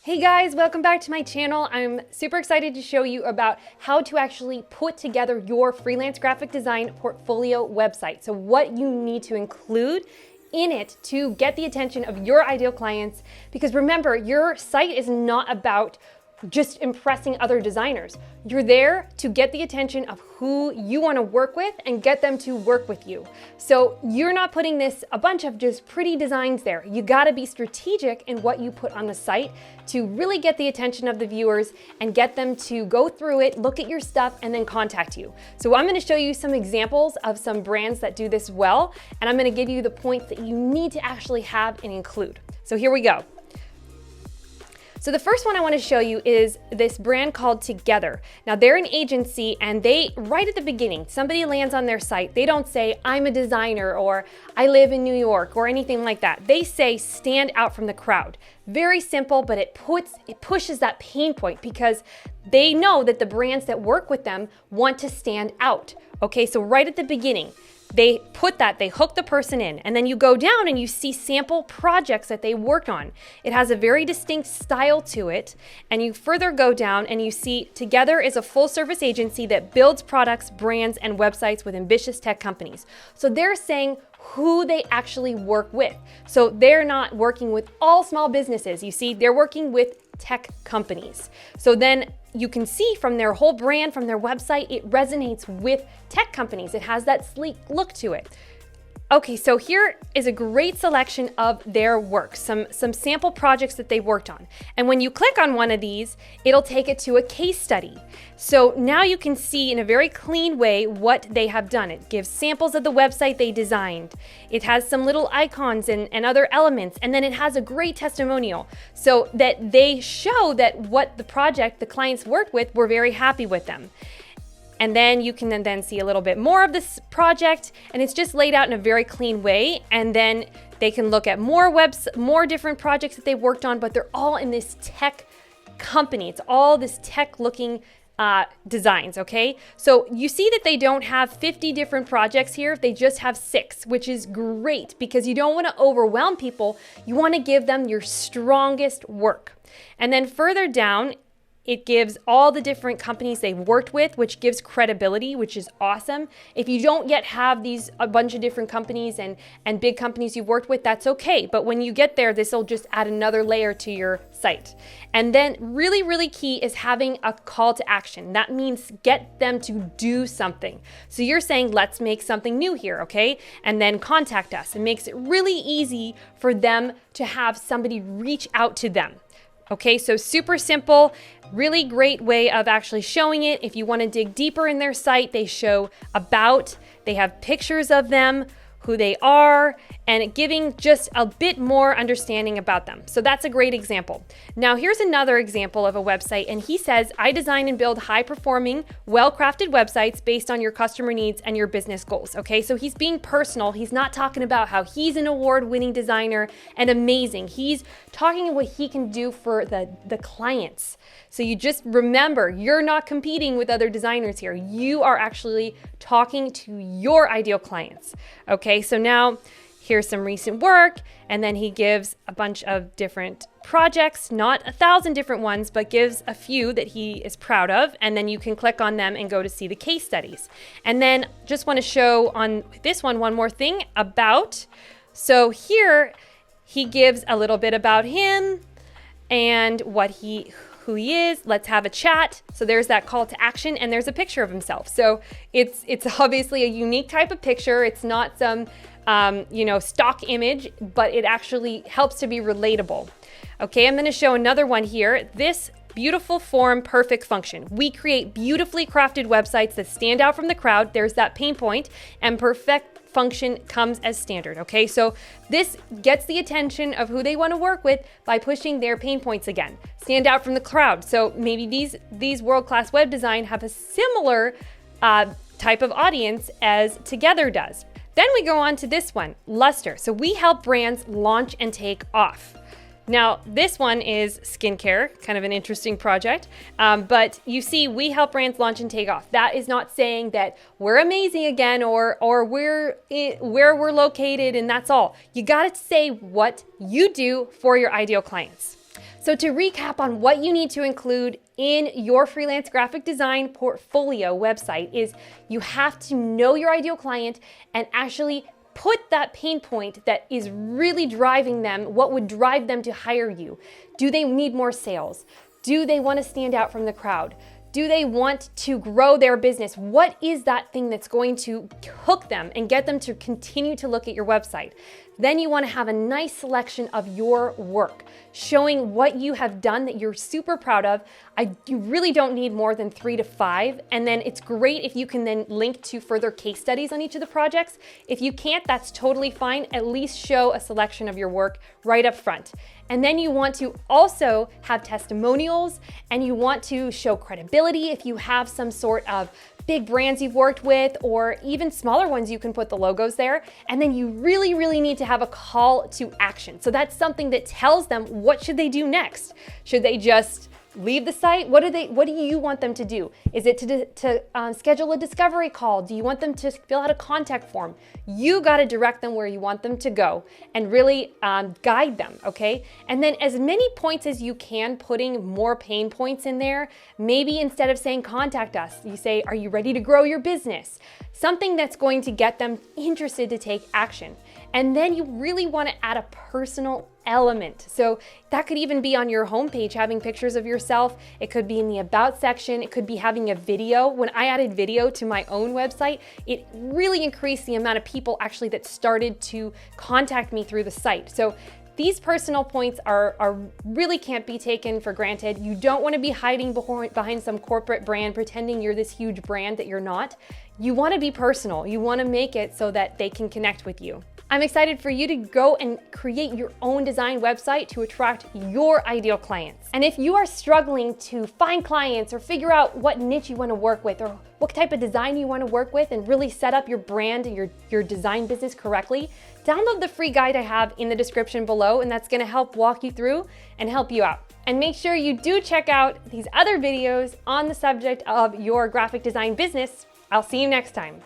Hey guys, welcome back to my channel. I'm super excited to show you about how to actually put together your freelance graphic design portfolio website. So what you need to include in it to get the attention of your ideal clients. Because remember, your site is not about just impressing other designers. You're there to get the attention of who you want to work with and get them to work with you. So you're not putting a bunch of just pretty designs there. You got to be strategic in what you put on the site to really get the attention of the viewers and get them to go through it, look at your stuff, and then contact you. So I'm going to show you some examples of some brands that do this well, and I'm going to give you the points that you need to actually have and include. So here we go. So the first one I want to show you is this brand called Together. Now they're an agency, and they, right at the beginning, somebody lands on their site, they don't say, I'm a designer, or I live in New York, or anything like that. They say, stand out from the crowd. Very simple, but it pushes that pain point because they know that the brands that work with them want to stand out. Okay, so right at the beginning, they hook the person in, and then you go down and you see sample projects that they worked on. It has a very distinct style to it, and you further go down and you see Together is a full service agency that builds products, brands, and websites with ambitious tech companies. So they're saying who they actually work with. So they're not working with all small businesses. You see, they're working with tech companies. So then you can see from their whole brand, from their website, it resonates with tech companies. It has that sleek look to it. Okay, so here is a great selection of their work, some sample projects that they worked on. And when you click on one of these, it'll take it to a case study. So now you can see in a very clean way what they have done. It gives samples of the website they designed. It has some little icons and other elements, and then it has a great testimonial so that they show that what the project the clients worked with were very happy with them. And then you can then see a little bit more of this project, and it's just laid out in a very clean way. And then they can look at more different projects that they worked on, but they're all in this tech company. It's all this tech looking designs, okay? So you see that they don't have 50 different projects here. They just have 6, which is great because you don't want to overwhelm people. You want to give them your strongest work. And then further down, it gives all the different companies they've worked with, which gives credibility, which is awesome. If you don't yet have a bunch of different companies and big companies you've worked with, that's okay. But when you get there, this will just add another layer to your site. And then really, really key is having a call to action. That means get them to do something. So you're saying, let's make something new here, okay? And then contact us. It makes it really easy for them to have somebody reach out to them. Okay, so super simple, really great way of actually showing it. If you want to dig deeper in their site, they show about, they have pictures of them, who they are, and giving just a bit more understanding about them. So that's a great example. Now here's another example of a website, and he says, I design and build high-performing, well-crafted websites based on your customer needs and your business goals. Okay, so he's being personal. He's not talking about how he's an award-winning designer and amazing. He's talking about what he can do for the clients. So you just remember, you're not competing with other designers here. You are actually talking to your ideal clients. Okay, so now here's some recent work, and then he gives a bunch of different projects, not 1,000 different ones, but gives a few that he is proud of, and then you can click on them and go to see the case studies. And then just want to show on this one more thing about, so here he gives a little bit about him and who he is. Let's have a chat. So there's that call to action, and there's a picture of himself. So it's obviously a unique type of picture. It's not some stock image, but it actually helps to be relatable. Okay, I'm going to show another one here. This beautiful form, perfect function. We create beautifully crafted websites that stand out from the crowd. There's that pain point, and perfect function comes as standard. Okay, so this gets the attention of who they want to work with by pushing their pain points again. Stand out from the crowd. So maybe these world-class web design have a similar type of audience as Together does. Then we go on to this one, Luster. So we help brands launch and take off. Now, this one is skincare, kind of an interesting project, but you see, we help brands launch and take off. That is not saying that we're amazing again or where we're located and that's all. You got to say what you do for your ideal clients. So to recap on what you need to include in your freelance graphic design portfolio website is you have to know your ideal client and actually put that pain point that is really driving them, what would drive them to hire you. Do they need more sales? Do they want to stand out from the crowd? Do they want to grow their business? What is that thing that's going to hook them and get them to continue to look at your website? Then you want to have a nice selection of your work, showing what you have done that you're super proud of. You really don't need more than 3 to 5. And then it's great if you can then link to further case studies on each of the projects. If you can't, that's totally fine. At least show a selection of your work right up front. And then you want to also have testimonials, and you want to show credibility if you have some sort of big brands you've worked with, or even smaller ones, you can put the logos there. And then you really, really need to have a call to action. So that's something that tells them what should they do next. Should they just leave the site? What do you want them to do? Is it to schedule a discovery call? Do you want them to fill out a contact form? You got to direct them where you want them to go and really guide them, okay? And then as many points as you can, putting more pain points in there. Maybe instead of saying contact us, you say, are you ready to grow your business? Something that's going to get them interested to take action. And then you really want to add a personal element. So that could even be on your homepage, having pictures of yourself. It could be in the about section. It could be having a video. When I added video to my own website, it really increased the amount of people actually that started to contact me through the site. So these personal points are really can't be taken for granted. You don't want to be hiding behind some corporate brand, pretending you're this huge brand that you're not. You want to be personal. You want to make it so that they can connect with you. I'm excited for you to go and create your own design website to attract your ideal clients. And if you are struggling to find clients or figure out what niche you want to work with or what type of design you want to work with and really set up your brand and your design business correctly, download the free guide I have in the description below, and that's going to help walk you through and help you out. And make sure you do check out these other videos on the subject of your graphic design business. I'll see you next time.